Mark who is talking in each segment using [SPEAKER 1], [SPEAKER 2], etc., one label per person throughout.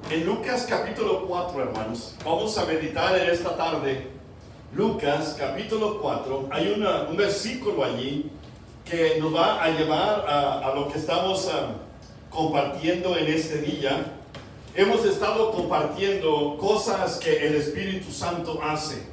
[SPEAKER 1] En Lucas capítulo 4, hermanos, vamos a meditar en esta tarde. Lucas capítulo 4, hay un versículo allí que nos va a llevar a lo que estamos compartiendo en este día. Hemos estado compartiendo cosas que el Espíritu Santo hace.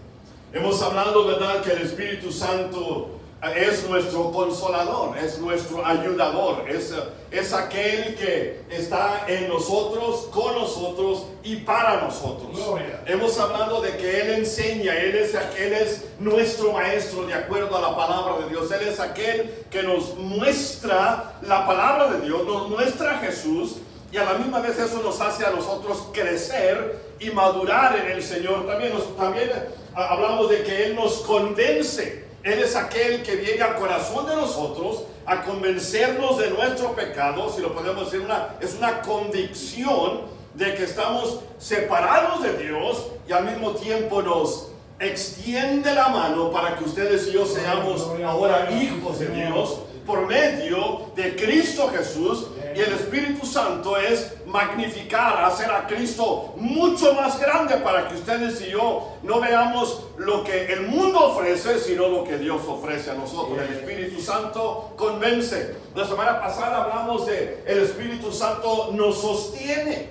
[SPEAKER 1] Hemos hablado, ¿verdad?, que el Espíritu Santo es nuestro consolador, es nuestro ayudador, es aquel que está en nosotros, con nosotros y para nosotros. Gloria. Hemos hablado de que Él enseña, Él es nuestro maestro de acuerdo a la palabra de Dios. Él es aquel que nos muestra la palabra de Dios, nos muestra a Jesús, y a la misma vez eso nos hace a nosotros crecer y madurar en el Señor. También hablamos de que Él nos convence. Él es aquel que viene al corazón de nosotros a convencernos de nuestro pecado, si lo podemos decir, es una convicción de que estamos separados de Dios, y al mismo tiempo nos extiende la mano para que ustedes y yo seamos ahora hijos de Dios por medio de Cristo Jesús. Y el Espíritu Santo es magnificar, hacer a Cristo mucho más grande para que ustedes y yo no veamos lo que el mundo ofrece, sino lo que Dios ofrece a nosotros. El Espíritu Santo convence. La semana pasada hablamos de el Espíritu Santo nos sostiene.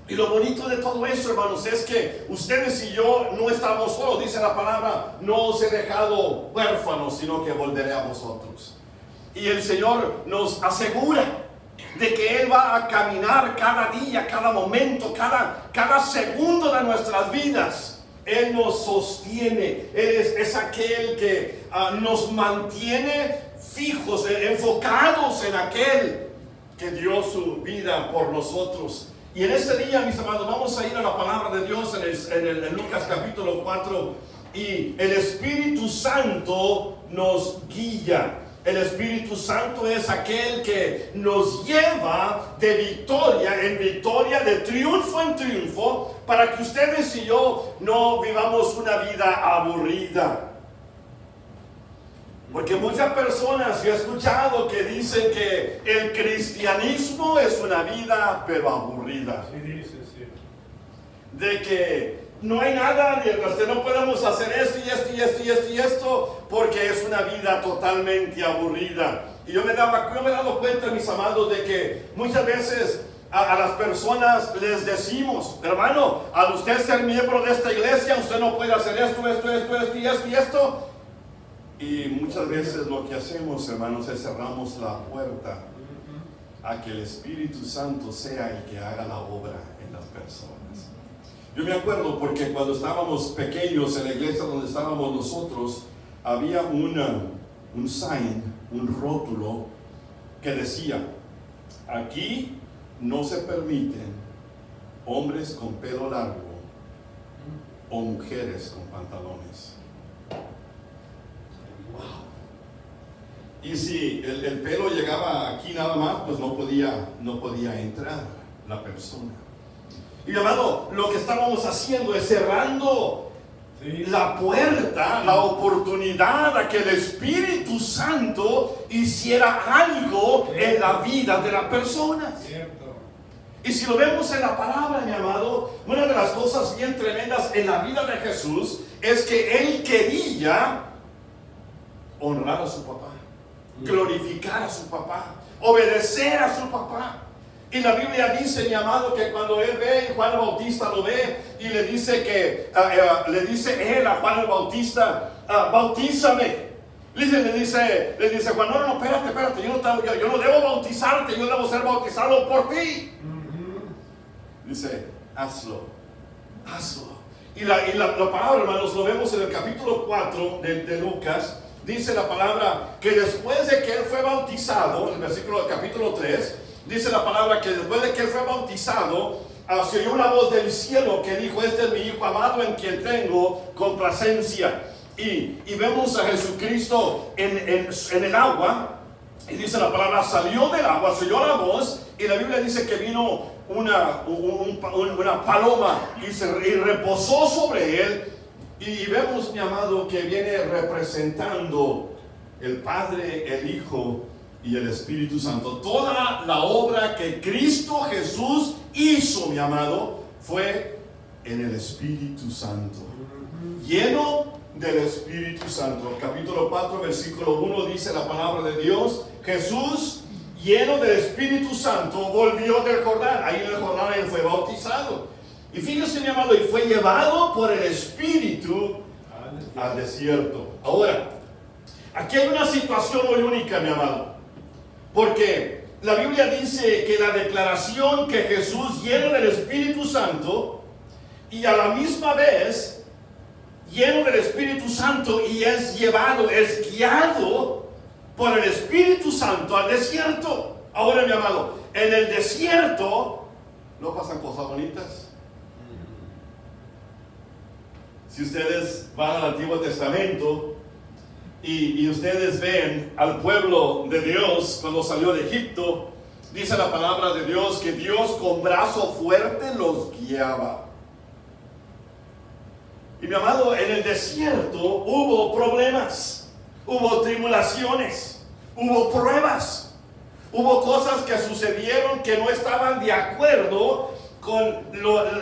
[SPEAKER 1] Y lo bonito de todo esto, hermanos, es que ustedes y yo no estamos solos. Dice la palabra: no os he dejado huérfanos, sino que volveré a vosotros. Y el Señor nos asegura de que Él va a caminar cada día, cada momento, cada segundo de nuestras vidas. Él nos sostiene. Él es aquel que nos mantiene fijos, enfocados en aquel que dio su vida por nosotros. Y en este día, mis amados, vamos a ir a la palabra de Dios en Lucas capítulo 4. Y el Espíritu Santo nos guía. El Espíritu Santo es aquel que nos lleva de victoria en victoria, de triunfo en triunfo, para que ustedes y yo no vivamos una vida aburrida. Porque muchas personas, yo he escuchado que dicen que el cristianismo es una vida pero aburrida.
[SPEAKER 2] Sí, dice, sí.
[SPEAKER 1] De que no hay nada, mientras que no podemos hacer esto y esto y esto y esto y esto, porque es una vida totalmente aburrida. Y yo me he dado cuenta, mis amados, de que muchas veces a las personas les decimos: hermano, al usted ser miembro de esta iglesia, usted no puede hacer esto y esto y esto. Y muchas veces lo que hacemos, hermanos, es cerramos la puerta a que el Espíritu Santo sea el que haga la obra en las personas. Yo me acuerdo porque cuando estábamos pequeños en la iglesia donde estábamos nosotros, había un sign, un rótulo que decía: aquí no se permiten hombres con pelo largo o mujeres con pantalones. Wow. Y si el pelo llegaba aquí nada más, pues no podía entrar la persona. Y amado, lo que estábamos haciendo es cerrando la puerta, la oportunidad a que el Espíritu Santo hiciera algo en la vida de la persona. Y si lo vemos en la palabra, mi amado, una de las cosas bien tremendas en la vida de Jesús es que Él quería honrar a su papá, glorificar a su papá, obedecer a su papá. Y la Biblia dice, mi amado, que cuando Él ve, y Juan el Bautista lo ve, y le dice él a Juan el Bautista: bautízame. Le dice Juan: no, espérate, yo no debo bautizarte, yo debo ser bautizado por ti. Dice: hazlo. Y la palabra, hermanos, lo vemos en el capítulo 4 de Lucas. Dice la palabra que después de que Él fue bautizado, en el versículo del capítulo 3, dice la palabra que después de que Él fue bautizado, se oyó una voz del cielo que dijo: este es mi Hijo amado en quien tengo complacencia. Y vemos a Jesucristo en el agua, y dice la palabra: salió del agua, se oyó la voz, y la Biblia dice que vino una paloma y reposó sobre Él. Y vemos, mi amado, que viene representando el Padre, el Hijo y el Espíritu Santo. Toda la obra que Cristo Jesús hizo, mi amado, fue en el Espíritu Santo. Lleno del Espíritu Santo. Capítulo 4, versículo 1 dice la palabra de Dios: Jesús, lleno del Espíritu Santo, volvió del Jordán. Ahí en el Jordán él fue bautizado. Y fíjese, mi amado, y fue llevado por el Espíritu al desierto. Ahora, aquí hay una situación muy única, mi amado, porque la Biblia dice que la declaración que Jesús, lleno del Espíritu Santo, y a la misma vez lleno del Espíritu Santo, y es llevado, es guiado por el Espíritu Santo al desierto. Ahora, mi amado, en el desierto no pasan cosas bonitas. Si ustedes van al Antiguo Testamento y ustedes ven al pueblo de Dios cuando salió de Egipto, dice la palabra de Dios que Dios con brazo fuerte los guiaba. Y mi amado, en el desierto hubo problemas, hubo tribulaciones, hubo pruebas, hubo cosas que sucedieron que no estaban de acuerdo con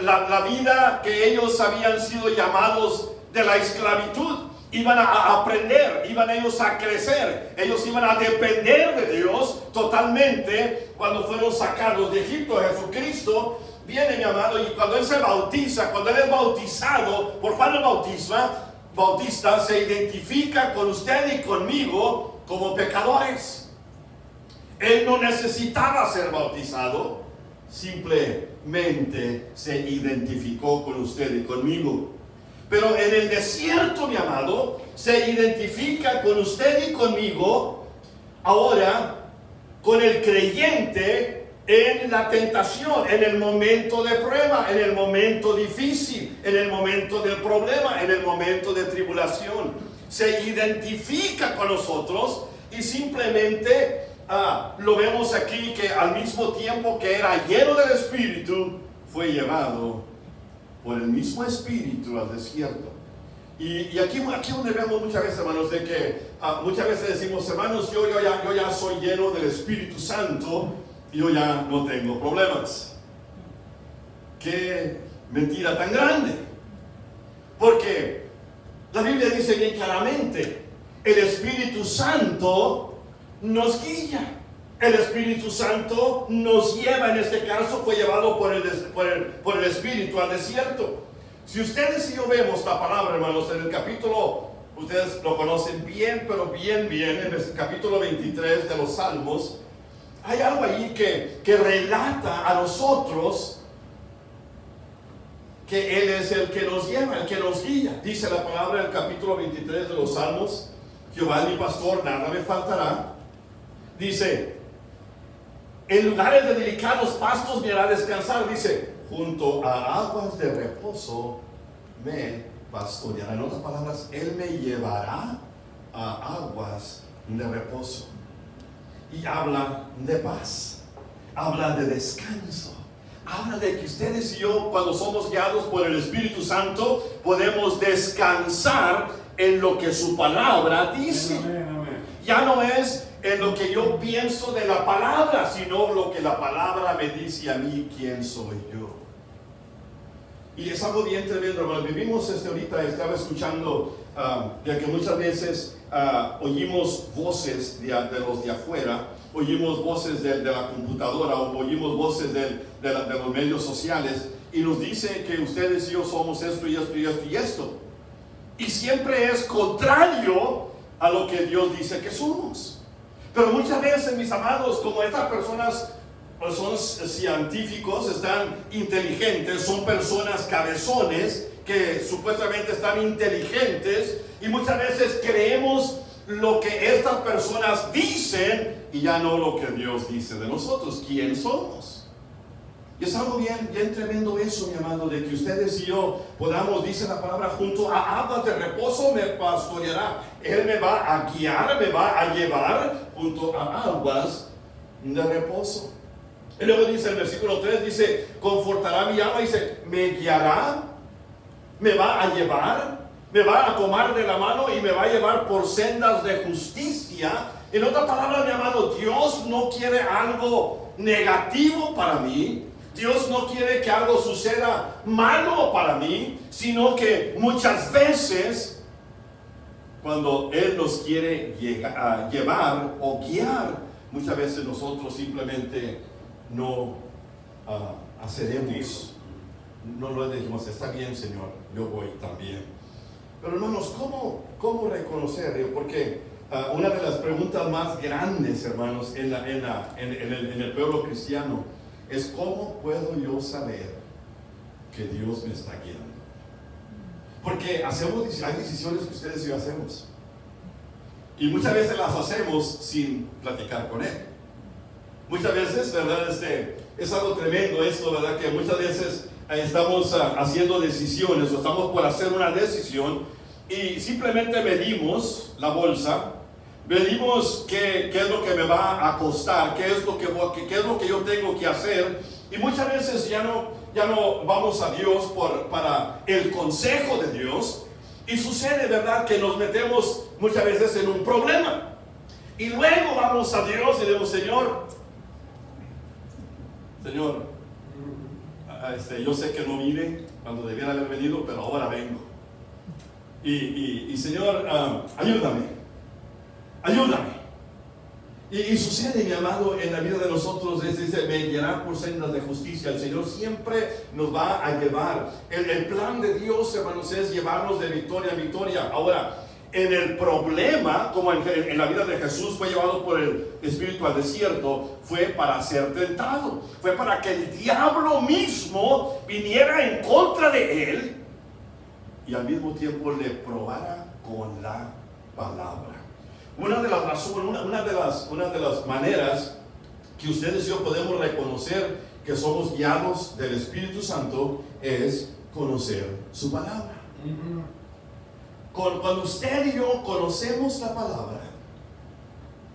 [SPEAKER 1] la vida que ellos habían sido llamados de la esclavitud. Iban a aprender, iban ellos a crecer, ellos iban a depender de Dios totalmente cuando fueron sacados de Egipto. Jesucristo viene, mi amado, y cuando Él se bautiza, cuando Él es bautizado por Juan el Bautista, se identifica con usted y conmigo como pecadores. Él no necesitaba ser bautizado, simplemente se identificó con usted y conmigo. Pero en el desierto, mi amado, se identifica con usted y conmigo ahora con el creyente en la tentación, en el momento de prueba, en el momento difícil, en el momento del problema, en el momento de tribulación. Se identifica con nosotros y simplemente lo vemos aquí, que al mismo tiempo que era lleno del Espíritu, fue llevado por el mismo Espíritu al desierto. Y aquí donde vemos muchas veces, hermanos, de que muchas veces decimos: hermanos, yo ya soy lleno del Espíritu Santo y yo ya no tengo problemas. Qué mentira tan grande, porque la Biblia dice bien claramente: el Espíritu Santo nos guía, el Espíritu Santo nos lleva. En este caso fue llevado por el Espíritu al desierto. Si ustedes y yo vemos la palabra, hermanos, en el capítulo, ustedes lo conocen bien, pero bien, en el capítulo 23 de los Salmos, hay algo allí que relata a nosotros que Él es el que nos lleva, el que nos guía. Dice la palabra en el capítulo 23 de los Salmos: Jehová es mi pastor, nada me faltará. Dice: en lugares de delicados pastos me hará descansar. Dice: junto a aguas de reposo me pastoreará. En otras palabras, Él me llevará a aguas de reposo. Y habla de paz, habla de descanso, habla de que ustedes y yo, cuando somos guiados por el Espíritu Santo, podemos descansar en lo que su palabra dice. Ya no es en lo que yo pienso de la palabra, sino lo que la palabra me dice a mí quién soy yo. Y es algo bien tremendo, hermano. Vivimos ahorita, estaba escuchando de que muchas veces oímos voces de los de afuera, oímos voces de la computadora, o oímos voces de los medios sociales, y nos dice que ustedes y yo somos esto y esto y esto y esto. Y siempre es contrario a lo que Dios dice que somos. Pero muchas veces, mis amados, como estas personas son científicos, están inteligentes, son personas cabezones que supuestamente están inteligentes, y muchas veces creemos lo que estas personas dicen y ya no lo que Dios dice de nosotros, quién somos. Y es algo bien tremendo eso, mi amado, de que ustedes y yo podamos, dice la palabra, junto a aguas de reposo me pastoreará. Él me va a guiar, me va a llevar junto a aguas de reposo. Y luego dice el versículo 3, dice: confortará mi alma. Dice: me guiará, me va a llevar, me va a tomar de la mano y me va a llevar por sendas de justicia En otras palabras, mi amado, Dios no quiere algo negativo para mí. Dios no quiere que algo suceda malo para mí, sino que muchas veces, cuando Él nos quiere llevar o guiar, muchas veces nosotros simplemente no accedemos. No lo decimos, está bien, Señor, yo voy también. Pero hermanos, ¿cómo reconocer? Porque una de las preguntas más grandes, hermanos, en el pueblo cristiano es: ¿cómo puedo yo saber que Dios me está guiando? Porque hay decisiones que ustedes y yo hacemos, y muchas veces las hacemos sin platicar con Él. Muchas veces, ¿verdad? Es algo tremendo esto, ¿verdad? Que muchas veces estamos haciendo decisiones o estamos por hacer una decisión y simplemente medimos la bolsa, medimos qué es lo que me va a costar, qué es lo que yo tengo que hacer, y muchas veces ya no vamos a Dios para el consejo de Dios, y sucede, ¿verdad?, que nos metemos muchas veces en un problema, y luego vamos a Dios y decimos: Señor, yo sé que no vine cuando debiera haber venido, pero ahora vengo. Y Señor, ayúdame. Y sucede, mi amado, en la vida de nosotros, dice: me guiará por sendas de justicia. El Señor siempre nos va a llevar. El plan de Dios, hermanos, es llevarnos de victoria en victoria. Ahora, en el problema, como en la vida de Jesús fue llevado por el Espíritu al desierto, fue para ser tentado, fue para que el diablo mismo viniera en contra de él y al mismo tiempo le probara con la palabra. Una de las razones, una de las maneras que ustedes y yo podemos reconocer que somos guiados del Espíritu Santo es conocer su palabra. Cuando usted y yo conocemos la palabra,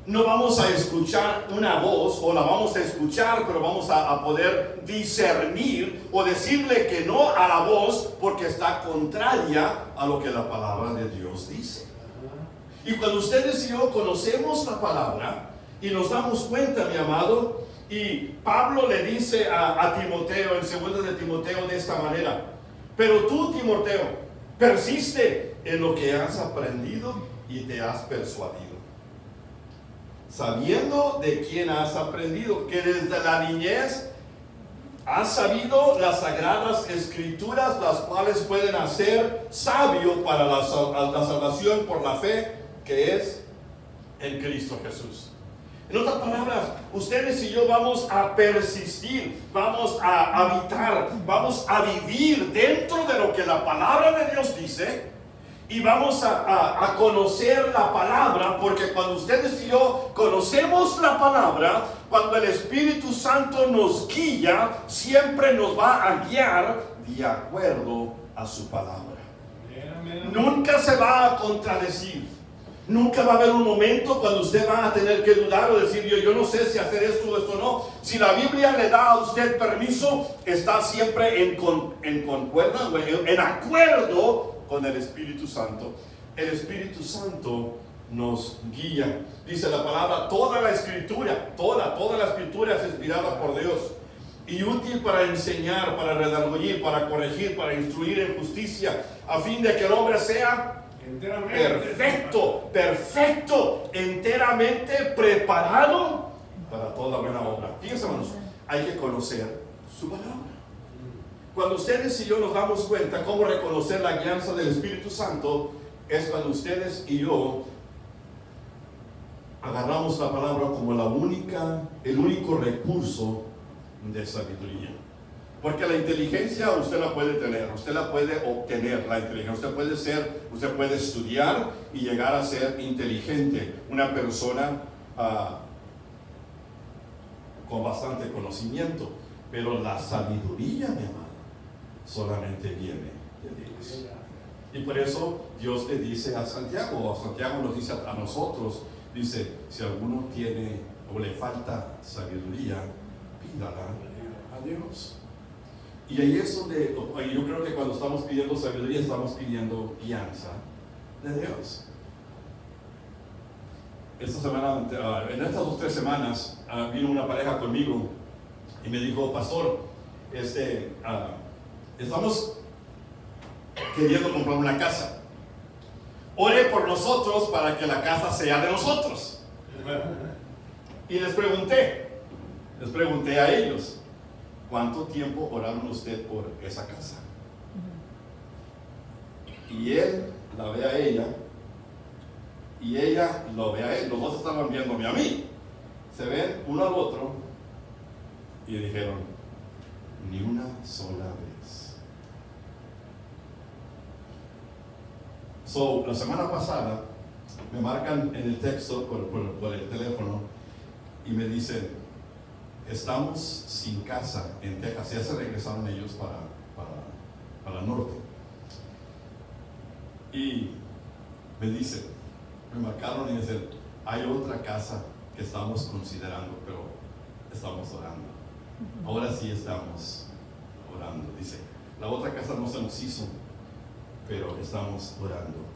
[SPEAKER 1] no vamos a escuchar una voz, o la vamos a escuchar, pero vamos a poder discernir o decirle que no a la voz porque está contraria a lo que la palabra de Dios dice. Y cuando ustedes y yo conocemos la palabra y nos damos cuenta, mi amado, y Pablo le dice a Timoteo en 2 de Timoteo de esta manera: pero tú, Timoteo, persiste en lo que has aprendido y te has persuadido, sabiendo de quién has aprendido, que desde la niñez has sabido las sagradas escrituras, las cuales pueden hacer sabio para la salvación por la fe que es en Cristo Jesús. En otras palabras, ustedes y yo vamos a persistir, vamos a habitar, vamos a vivir dentro de lo que la palabra de Dios dice, y vamos a conocer la palabra, porque cuando ustedes y yo conocemos la palabra, cuando el Espíritu Santo nos guía, siempre nos va a guiar de acuerdo a su palabra. Nunca se va a contradecir. Nunca va a haber un momento cuando usted va a tener que dudar o decir: yo no sé si hacer esto o esto no. Si la Biblia le da a usted permiso, está siempre en concuerda, en acuerdo con el Espíritu Santo. El Espíritu Santo nos guía. Dice la palabra: toda la escritura, toda la escritura es inspirada por Dios y útil para enseñar, para redarguir, para corregir, para instruir en justicia, a fin de que el hombre sea perfecto, enteramente preparado para toda buena obra. Fíjense, hermanos, hay que conocer su palabra. Cuando ustedes y yo nos damos cuenta cómo reconocer la guianza del Espíritu Santo, es cuando ustedes y yo agarramos la palabra como el único recurso de sabiduría. Porque la inteligencia usted la puede tener, usted la puede obtener, la inteligencia. Usted puede estudiar y llegar a ser inteligente, una persona con bastante conocimiento. Pero la sabiduría, mi amado, solamente viene de Dios. Y por eso Dios le dice a Santiago, o Santiago nos dice a nosotros, dice: si alguno tiene o le falta sabiduría, pídala a Dios. Y ahí es donde yo creo que cuando estamos pidiendo sabiduría, estamos pidiendo guianza de Dios. esta semana, en estas 2 o 3 semanas, vino una pareja conmigo y me dijo, pastor, estamos queriendo comprar una casa. Ore por nosotros para que la casa sea de nosotros. Y les pregunté a ellos, ¿cuánto tiempo oraron usted por esa casa? Y él la ve a ella y ella lo ve a él. Los dos estaban viéndome a mí. Se ven uno al otro y dijeron, ni una sola vez. La semana pasada me marcan en el texto por el teléfono y me dicen, estamos sin casa en Texas. Ya se regresaron ellos para el norte. Y me dicen, me marcaron y dicen, hay otra casa que estamos considerando, pero estamos orando. Ahora sí estamos orando. Dice, la otra casa no se nos hizo, pero estamos orando.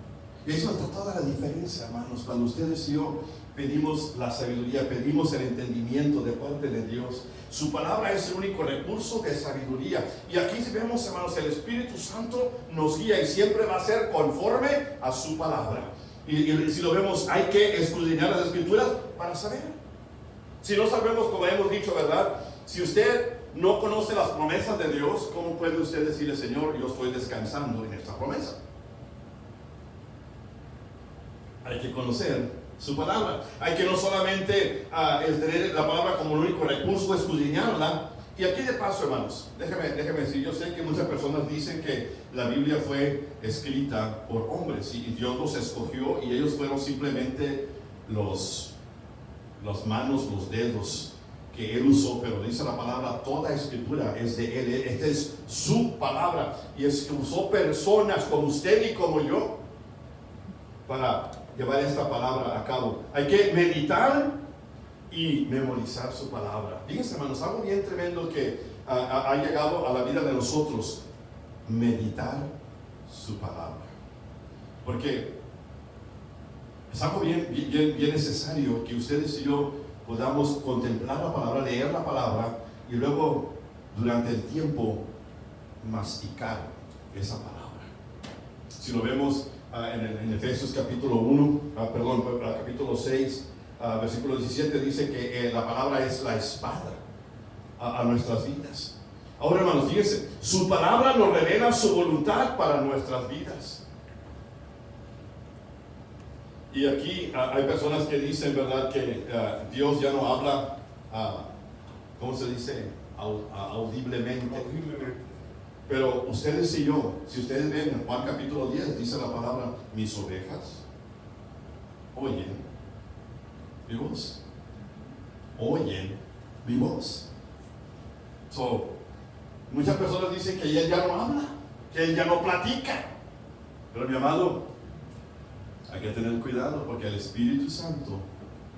[SPEAKER 1] Y eso está toda la diferencia, hermanos, cuando ustedes y yo pedimos la sabiduría, pedimos el entendimiento de parte de Dios. Su palabra es el único recurso de sabiduría. Y aquí vemos, hermanos, el Espíritu Santo nos guía y siempre va a ser conforme a su palabra. Y si lo vemos, hay que escudriñar las Escrituras para saber. Si no sabemos, como hemos dicho, ¿verdad? Si usted no conoce las promesas de Dios, ¿cómo puede usted decirle, Señor, yo estoy descansando en esta promesa? Hay que conocer su palabra. Hay que no solamente tener la palabra como el único recurso, escudriñarla. Y aquí de paso, hermanos, déjeme decir, yo sé que muchas personas dicen que la Biblia fue escrita por hombres y Dios los escogió y ellos fueron simplemente las manos, los dedos que Él usó, pero dice la palabra, toda escritura es de Él. Esta es su palabra y es que usó personas como usted y como yo para llevar esta palabra a cabo. Hay que meditar y memorizar su palabra. Fíjense, hermanos, algo bien tremendo que ha llegado a la vida de nosotros: meditar su palabra. Porque es algo bien necesario que ustedes y yo podamos contemplar la palabra, leer la palabra y luego durante el tiempo masticar esa palabra. Si lo vemos en Efesios capítulo 1, capítulo 6, versículo 17, dice que la palabra es la espada a nuestras vidas. Ahora, hermanos, fíjense, su palabra nos revela su voluntad para nuestras vidas. Y aquí hay personas que dicen, ¿verdad?, que Dios ya no habla, ¿cómo se dice? Audiblemente. Pero ustedes y yo, si ustedes ven en Juan capítulo 10, dice la palabra, mis ovejas oyen mi voz. Oyen mi voz. Muchas personas dicen que Él ya no habla, que Él ya no platica. Pero mi amado, hay que tener cuidado porque el Espíritu Santo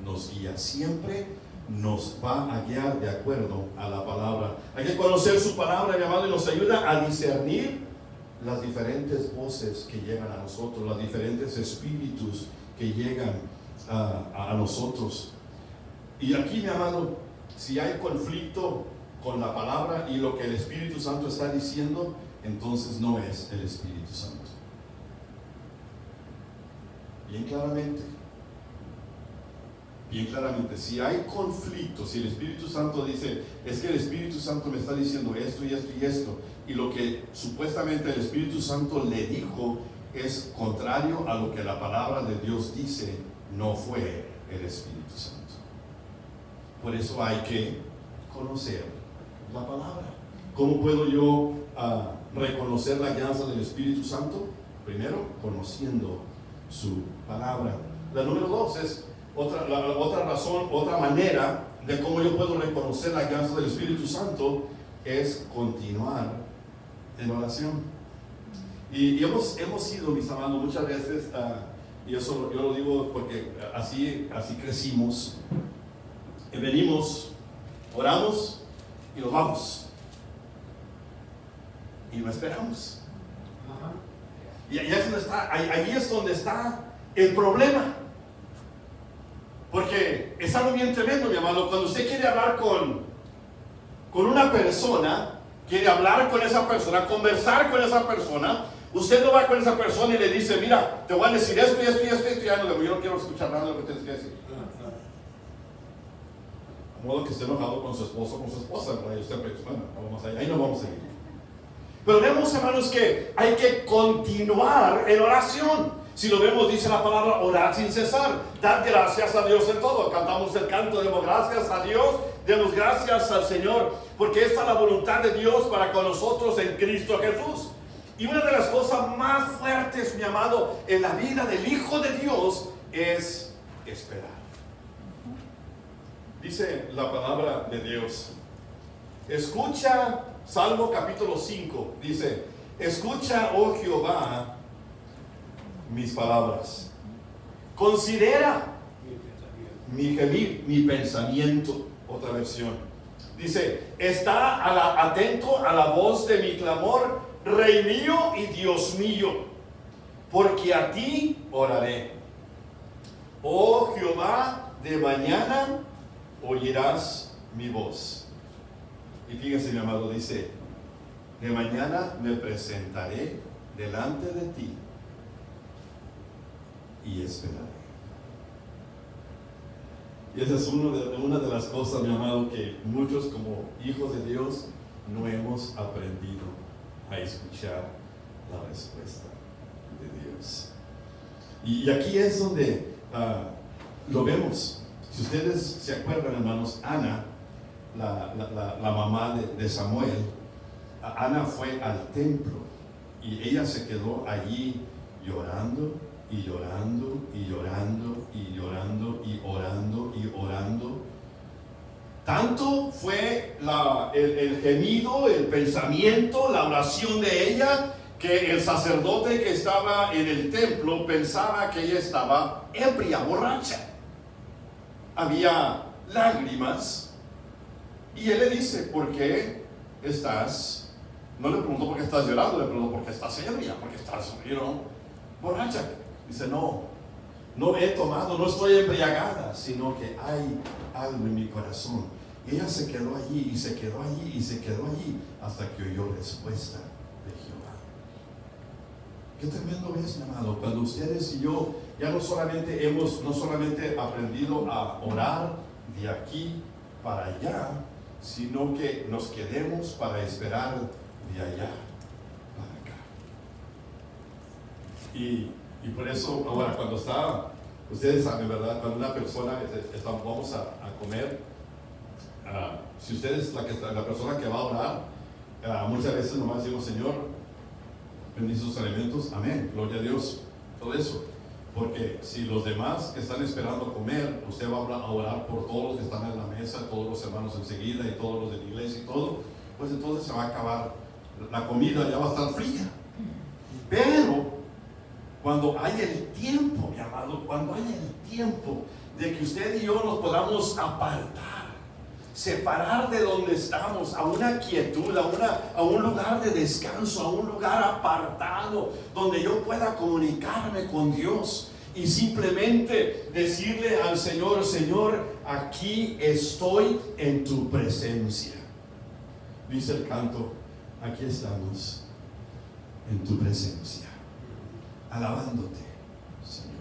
[SPEAKER 1] nos guía. Siempre nos va a guiar de acuerdo a la palabra. Hay que conocer su palabra, mi amado, y nos ayuda a discernir las diferentes voces que llegan a nosotros, los diferentes espíritus que llegan a nosotros. Y aquí, mi amado, si hay conflicto con la palabra y lo que el Espíritu Santo está diciendo, entonces no es el Espíritu Santo. Bien claramente, si hay conflicto, si el Espíritu Santo dice, es que el Espíritu Santo me está diciendo esto y esto y esto, y lo que supuestamente el Espíritu Santo le dijo es contrario a lo que la palabra de Dios dice, no fue el Espíritu Santo. Por eso hay que conocer la palabra. ¿Cómo puedo yo reconocer la guianza del Espíritu Santo? Primero, conociendo su palabra. La número 2 es otra razón, otra manera de cómo yo puedo reconocer la guianza del Espíritu Santo es continuar en oración. Y hemos sido, mis amados, muchas veces, y eso yo lo digo porque así crecimos, y venimos, oramos y nos vamos y no esperamos. Y allí es donde está el problema. Porque es algo bien tremendo, mi amado. Cuando usted quiere hablar con una persona, quiere hablar con esa persona, conversar con esa persona, usted no va con esa persona y le dice, mira, te voy a decir esto y esto y esto, y ya no, yo no quiero escuchar nada de lo que tienes que decir. De modo que esté enojado con su esposo o con su esposa, ¿verdad? Y usted, pues, bueno, vamos ahí no vamos a ir. Pero vemos, hermanos, que hay que continuar en oración. Si lo vemos, dice la palabra, orar sin cesar. Dar gracias a Dios en todo. Cantamos el canto, demos gracias a Dios, demos gracias al Señor, porque esta es la voluntad de Dios para con nosotros en Cristo Jesús. Y una de las cosas más fuertes, mi amado, en la vida del Hijo de Dios es esperar. Dice la palabra de Dios. Escucha, Salmo capítulo 5, dice, escucha, oh Jehová, mis palabras. Considera mi gemir, mi pensamiento. Otra versión. Dice, está atento a la voz de mi clamor, Rey mío y Dios mío, porque a ti oraré. Oh Jehová, de mañana oirás mi voz. Y fíjense, mi amado, dice, de mañana me presentaré delante de ti y esperaré. Y esa es una de las cosas, mi amado, que muchos como hijos de Dios no hemos aprendido a escuchar la respuesta de Dios. Y aquí es donde lo vemos. Si ustedes se acuerdan, hermanos, Ana, la mamá de Samuel, Ana fue al templo y ella se quedó allí llorando y llorando y llorando y llorando y orando y orando. Tanto fue el gemido, el pensamiento, la oración de ella, que el sacerdote que estaba en el templo pensaba que ella estaba ebria, borracha. Había lágrimas y él le dice, ¿por qué estás? No le preguntó por qué estás llorando, le preguntó por qué estás ebria, por qué estás, borracha. Dice, no he tomado, no estoy embriagada, sino que hay algo en mi corazón. Y ella se quedó allí y se quedó allí y se quedó allí hasta que oyó respuesta de Jehová. Qué tremendo es, mi amado, cuando ustedes y yo ya no solamente aprendido a orar de aquí para allá, sino que nos quedemos para esperar de allá para acá. Y por eso, ahora, cuando ustedes saben, ¿verdad? Cuando una persona, vamos a comer, si ustedes, la persona que va a orar, muchas veces nomás decimos, Señor, bendice sus alimentos, amén, gloria a Dios, todo eso. Porque si los demás que están esperando comer, usted va a orar por todos los que están en la mesa, todos los hermanos enseguida y todos los de la iglesia y todo, pues entonces se va a acabar la comida, ya va a estar fría. Pero cuando hay el tiempo, mi amado, cuando hay el tiempo de que usted y yo nos podamos apartar, separar de donde estamos a una quietud, a un lugar de descanso, a un lugar apartado donde yo pueda comunicarme con Dios y simplemente decirle al Señor, Señor, aquí estoy en tu presencia. Dice el canto, aquí estamos en tu presencia, alabándote, Señor.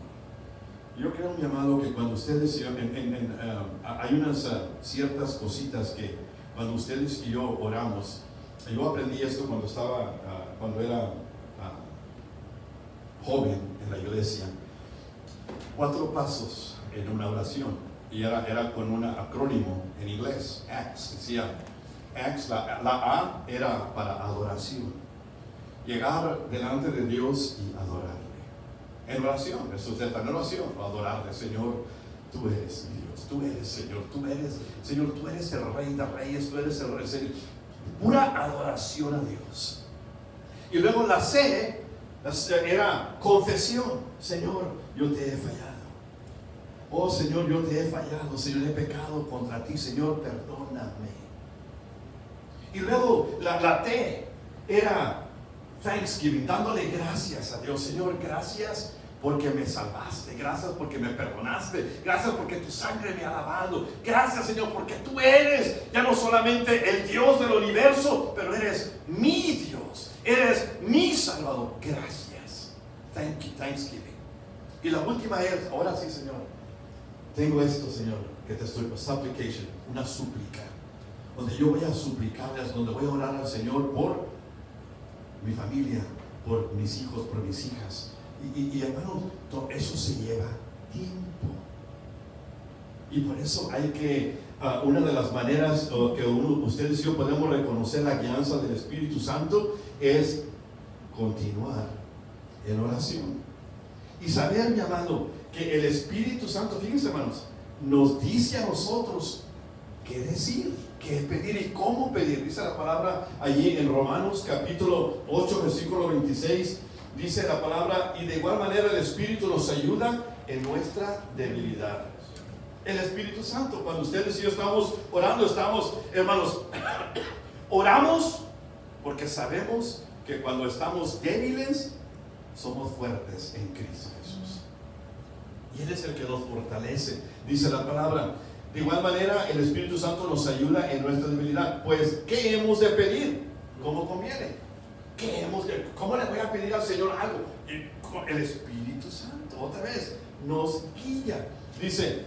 [SPEAKER 1] Yo creo, mi amado, que cuando ustedes, hay unas ciertas cositas que cuando ustedes y yo oramos, yo aprendí esto cuando era joven en la iglesia, 4 pasos en una oración, y era con un acrónimo en inglés, ACTS, decía ACTS, la A era para adoración, llegar delante de Dios y adorarle. En oración, eso es en oración, adorarle, Señor, tú eres mi Dios, tú eres Señor, Señor, tú eres el Rey de Reyes, tú eres el Rey, Señor. Pura adoración a Dios. Y luego la C era confesión, Señor, yo te he fallado. Oh Señor, yo te he fallado, Señor, he pecado contra ti, Señor, perdóname. Y luego la T era Thanksgiving, dándole gracias a Dios. Señor, gracias porque me salvaste, gracias porque me perdonaste, gracias porque tu sangre me ha lavado, gracias Señor porque tú eres ya no solamente el Dios del universo, pero eres mi Dios, eres mi Salvador, gracias. Thank you, Thanksgiving. Y la última es, ahora sí Señor, tengo esto Señor, que te estoy, supplication, una súplica, donde yo voy a suplicarles, donde voy a orar al Señor por mi familia, por mis hijos, por mis hijas. Y hermano, todo eso se lleva tiempo. Y por eso hay que, una de las maneras que ustedes y yo podemos reconocer la guianza del Espíritu Santo es continuar en oración. Y saber, mi amado, que el Espíritu Santo, fíjense hermanos, nos dice a nosotros qué decir, qué pedir y cómo pedir. Dice la palabra allí en Romanos capítulo 8 versículo 26, dice la palabra, y de igual manera el Espíritu nos ayuda en nuestra debilidad. El Espíritu Santo, cuando ustedes y yo estamos orando, estamos, hermanos, oramos porque sabemos que cuando estamos débiles somos fuertes en Cristo Jesús, y Él es el que nos fortalece. Dice la palabra, de igual manera el Espíritu Santo nos ayuda en nuestra debilidad. Pues, ¿qué hemos de pedir? ¿Cómo conviene? ¿Cómo le voy a pedir al Señor algo? El Espíritu Santo, otra vez, nos guía. Dice,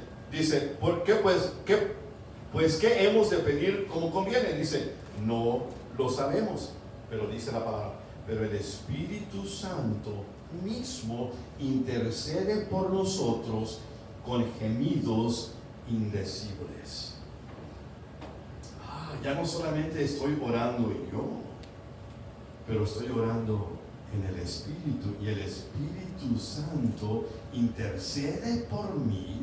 [SPEAKER 1] ¿por qué pues? ¿Qué hemos de pedir como conviene? Dice, no lo sabemos, pero dice la palabra, pero el Espíritu Santo mismo intercede por nosotros con gemidos indecibles. Ya no solamente estoy orando yo, pero estoy orando en el Espíritu, y el Espíritu Santo intercede por mí,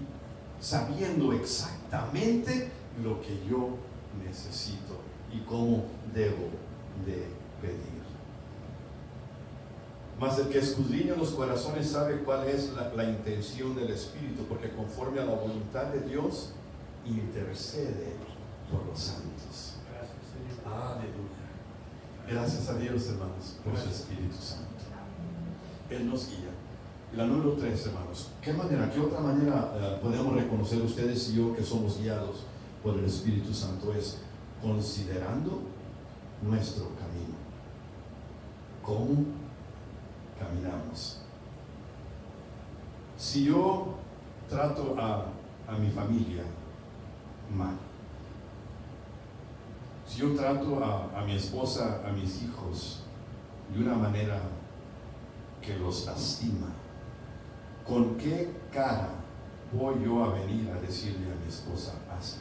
[SPEAKER 1] sabiendo exactamente lo que yo necesito y cómo debo de pedir. Mas el que escudriña los corazones sabe cuál es la intención del Espíritu, porque conforme a la voluntad de Dios intercede por los santos.
[SPEAKER 2] Gracias, Señor.
[SPEAKER 1] Aleluya. Gracias a Dios, hermanos, por su Espíritu Santo. Él nos guía. Y la número 3, hermanos, ¿qué otra manera podemos reconocer ustedes y yo que somos guiados por el Espíritu Santo? Es considerando nuestro camino. ¿Cómo caminamos? Si yo trato a mi familia mal, si yo trato a mi esposa, a mis hijos de una manera que los lastima, ¿con qué cara voy yo a venir a decirle a mi esposa así?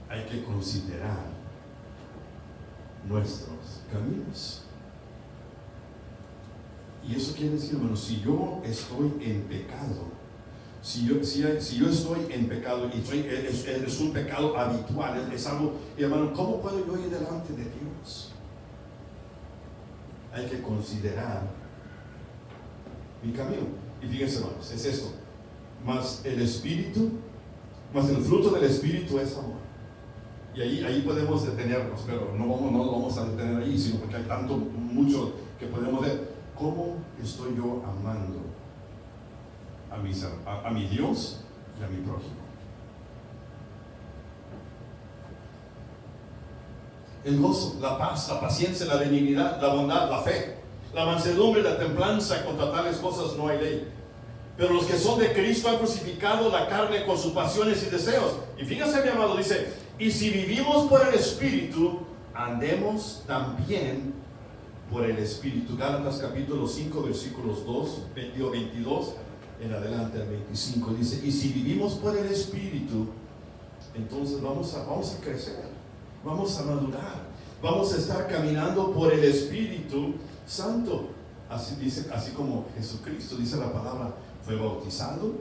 [SPEAKER 1] Hay que considerar nuestros caminos. Y eso quiere decir, hermano, si yo estoy en pecado, si yo estoy en pecado y es un pecado habitual, es algo, hermano, ¿cómo puedo yo ir delante de Dios? Hay que considerar mi camino. Y fíjense, hermanos, es esto: más el fruto del Espíritu es amor. Y ahí podemos detenernos, pero no nos vamos a detener ahí, sino porque hay mucho que podemos ver. ¿Cómo estoy yo amando a mi Dios y a mi prójimo? El gozo, la paz, la paciencia, la benignidad, la bondad, la fe, la mansedumbre, la templanza, contra tales cosas no hay ley. Pero los que son de Cristo han crucificado la carne con sus pasiones y deseos. Y fíjense, mi amado, dice, y si vivimos por el Espíritu, andemos también por el Espíritu. Gálatas capítulo 5 versículos 22 en adelante al 25 dice, y si vivimos por el Espíritu, entonces vamos a crecer, vamos a madurar, vamos a estar caminando por el Espíritu Santo. Así dice, así como Jesucristo, dice la palabra, fue bautizado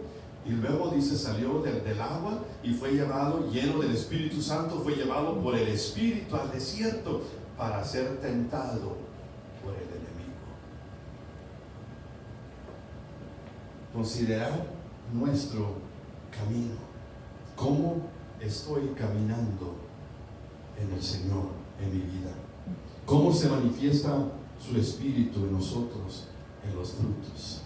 [SPEAKER 1] y luego dice salió del agua y fue llevado, lleno del Espíritu Santo, fue llevado por el Espíritu al desierto para ser tentado por el enemigo. Considerar nuestro camino. ¿Cómo estoy caminando en el Señor, en mi vida? ¿Cómo se manifiesta su espíritu en nosotros, en los frutos.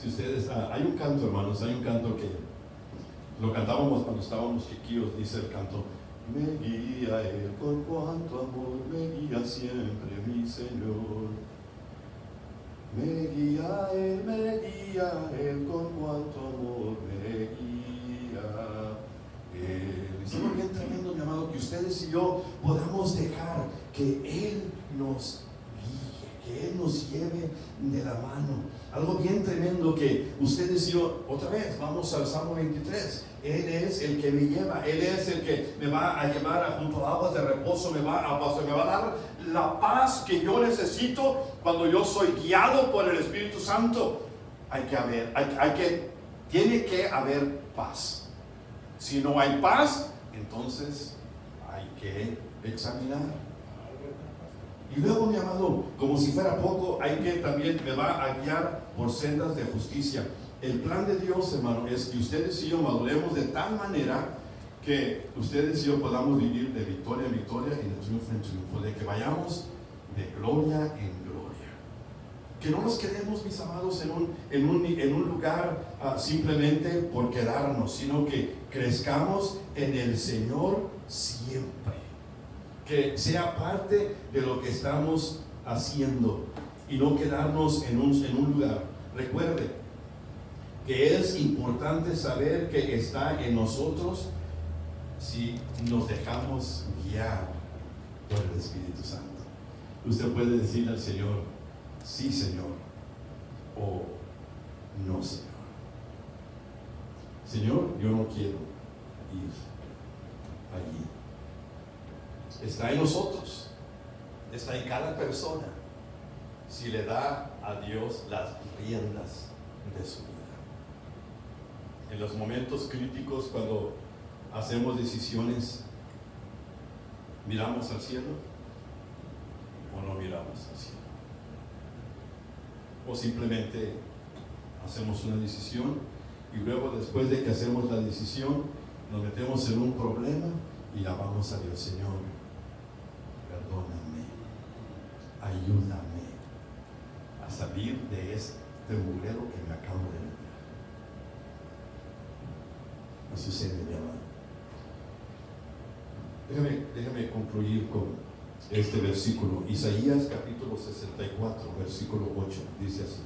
[SPEAKER 1] Si ustedes, hay un canto, hermanos, hay un canto que lo cantábamos cuando estábamos chiquillos, dice el canto: me guía Él con cuanto amor, me guía siempre mi Señor. Me guía Él con cuanto amor, me guía Él. Es algo bien tremendo, mi amado, que ustedes y yo podamos dejar que Él nos guíe, que Él nos lleve de la mano. Algo bien tremendo que ustedes y yo, otra vez, vamos al Salmo 23. Él es el que me lleva, Él es el que me va a llevar junto a aguas de reposo, me va a dar la paz que yo necesito cuando yo soy guiado por el Espíritu Santo. Tiene que haber paz. Si no hay paz, entonces hay que examinar. Y luego, mi amado, como si fuera poco, también me va a guiar por sendas de justicia. El plan de Dios, hermano, es que ustedes y yo maduremos de tal manera que ustedes y yo podamos vivir de victoria en victoria y de triunfo en triunfo, de que vayamos de gloria en gloria. Que no nos quedemos, mis amados, en un lugar simplemente por quedarnos, sino que crezcamos en el Señor siempre. Que sea parte de lo que estamos haciendo y no quedarnos en un lugar. Recuerde que es importante saber que está en nosotros si nos dejamos guiar por el Espíritu Santo. Usted puede decirle al Señor: sí, Señor, o no, Señor. Señor, yo no quiero ir allí. Está en nosotros, está en cada persona, si le da a Dios las riendas de su vida. En los momentos críticos, cuando hacemos decisiones, ¿miramos al cielo o no miramos al cielo? O simplemente hacemos una decisión y luego, después de que hacemos la decisión, nos metemos en un problema y llamamos a Dios: Señor, perdóname, ayúdame a salir de este mugrero que me acabo de meter. No sucede, mi amado. Déjame concluir con este versículo. Isaías capítulo 64, versículo 8, dice así.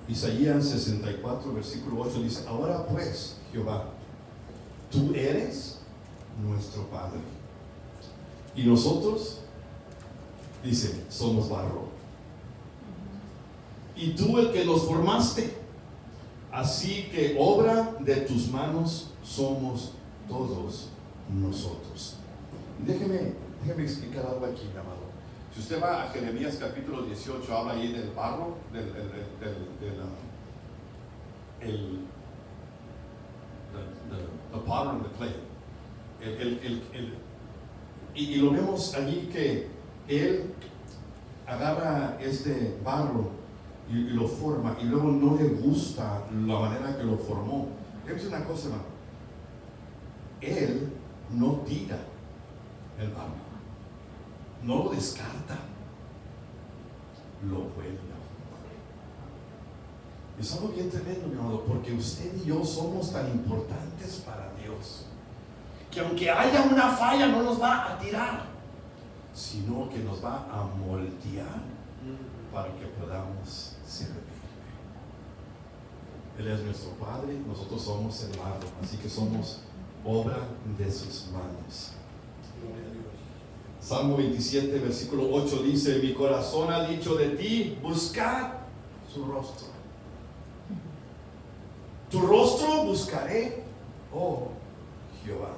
[SPEAKER 1] Isaías 64, versículo 8 dice: ahora pues, Jehová, tú eres nuestro Padre, y nosotros, dice, somos barro, y tú el que nos formaste, así que obra de tus manos somos todos nosotros. Déjeme explicar algo aquí, mi amado. Si usted va a Jeremías capítulo 18, habla ahí del barro, the potter and the clay. Y lo vemos allí que él agarra este barro y lo forma, y luego no le gusta la manera que lo formó. Déjame decir una cosa, hermano. Él no tira el barro, no lo descarta, lo vuelve a formar. Es algo bien tremendo, mi amado, porque usted y yo somos tan importantes para Dios, que aunque haya una falla no nos va a tirar, sino que nos va a moldear para que podamos servirle. Él es nuestro Padre, nosotros somos el barro, así que somos obra de sus manos. Salmo 27, versículo 8 dice: mi corazón ha dicho de ti, buscad su rostro. Tu rostro buscaré, oh Jehová.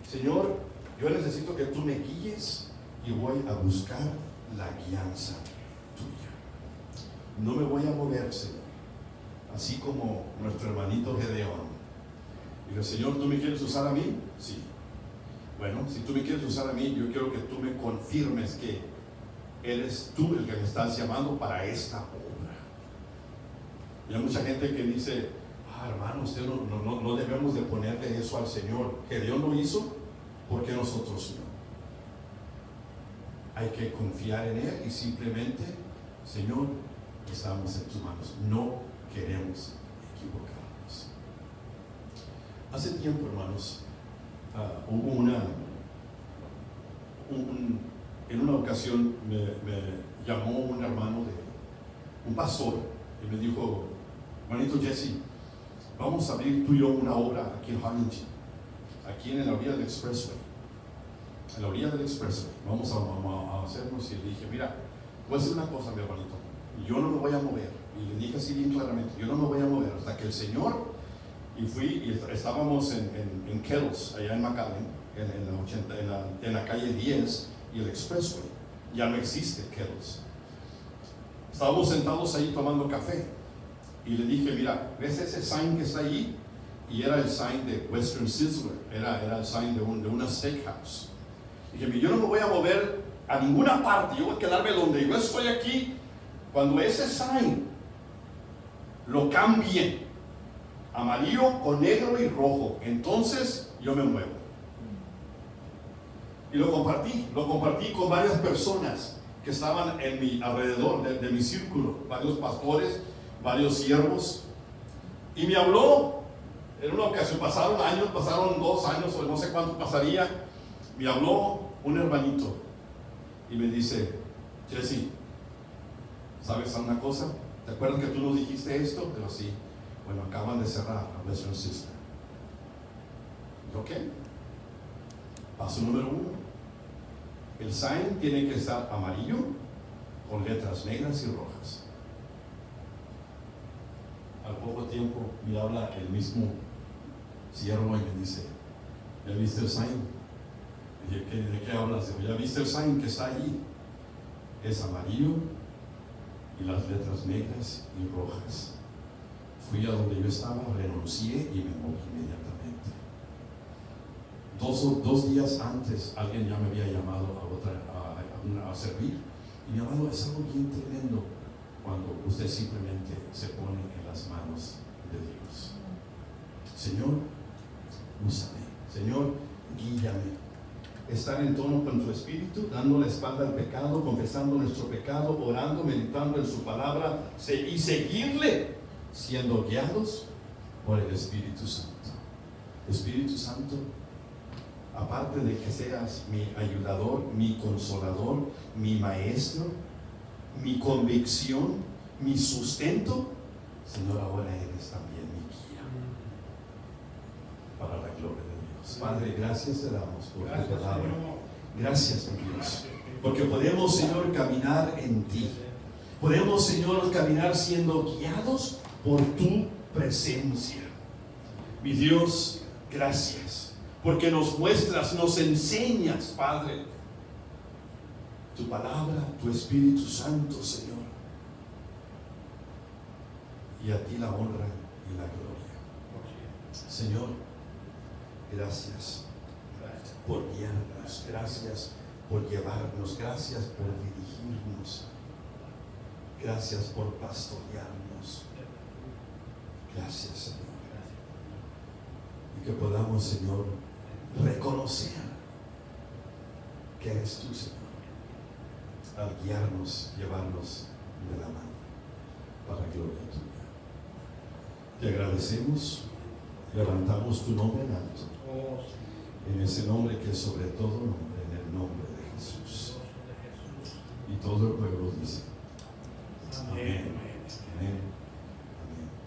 [SPEAKER 1] Señor, yo necesito que tú me guíes y voy a buscar la guianza tuya. No me voy a mover, Señor, así como nuestro hermanito Gedeón. Digo: Señor, ¿tú me quieres usar a mí? Sí. Bueno, si tú me quieres usar a mí, yo quiero que tú me confirmes que eres tú el que me estás llamando para esta obra. Y hay mucha gente que dice: hermano, usted no debemos de ponerle eso al Señor. Gedeón lo hizo,
[SPEAKER 2] ¿Por qué nosotros no? Hay que confiar en Él y simplemente, Señor, estamos en tus manos. No queremos equivocarnos. Hace tiempo, hermanos, hubo en una ocasión me llamó un hermano un pastor, y me dijo: hermanito Jesse, vamos a abrir tú y yo una obra aquí en Harlingen, aquí en la orilla del Expressway. En la orilla del Expressway vamos a hacernos. Y le dije: mira, voy a decir una cosa, mi hermanito, yo no me voy a mover. Y le dije así bien claramente: yo no me voy a mover hasta que el Señor. Y fui, y estábamos en Kettles, allá en McAllen, en la calle 10 y el Expressway. Ya no existe Kettles. Estábamos sentados ahí tomando café, y le dije: mira, ¿ves ese sign que está ahí? Y era el sign de Western Sizzler, era el sign de una steakhouse. Dije: yo no me voy a mover a ninguna parte, yo voy a quedarme donde yo estoy aquí. Cuando ese sign lo cambien amarillo con negro y rojo, entonces yo me muevo. Y lo compartí con varias personas que estaban en mi alrededor, de mi círculo, varios pastores, varios siervos. Y me habló en una ocasión, pasaron 2 años, o no sé cuánto pasaría. Me habló un hermanito y me dice: Jesse, ¿sabes una cosa? ¿Te acuerdas que tú nos dijiste esto? Pero sí. Bueno, acaban de cerrar a Western Sister. ¿Ok? Paso número 1. El sign tiene que estar amarillo con letras negras y rojas. Al poco tiempo me habla el mismo siervo y me dice: ¿ya viste el sign? Dije: ¿de qué hablas? Digo: ¿ya viste el sign que está allí? Es amarillo y las letras negras y rojas. Fui a donde yo estaba, renuncié y me moví inmediatamente. Dos días antes alguien ya me había llamado a servir, y mi amado, es algo bien tremendo cuando usted simplemente se pone en las manos de Dios. Señor, úsame. Señor, guíame. Estar en tono con tu espíritu, dando la espalda al pecado, confesando nuestro pecado, orando, meditando en su palabra y seguirle, siendo guiados por el Espíritu Santo. Espíritu Santo, aparte de que seas mi ayudador, mi consolador, mi maestro, mi convicción, mi sustento, Señor, ahora eres también mi guía para la gloria de Dios. Padre, gracias te damos por tu palabra. Gracias, mi Dios, porque podemos, Señor, caminar en ti. Podemos, Señor, caminar siendo guiados por tu presencia. Mi Dios, gracias, porque nos muestras, nos enseñas, Padre, tu palabra, tu Espíritu Santo, Señor. Y a ti la honra y la gloria. Señor, gracias por guiarnos, gracias por llevarnos, gracias por dirigirnos, gracias por pastorearnos. Gracias, Señor. Y que podamos, Señor, reconocer que eres tú, Señor, al guiarnos, llevarnos de la mano para la gloria tuya. Te agradecemos, levantamos tu nombre en alto, en ese nombre que es sobre todo nombre, en el nombre de Jesús. Y todo el pueblo dice: amén.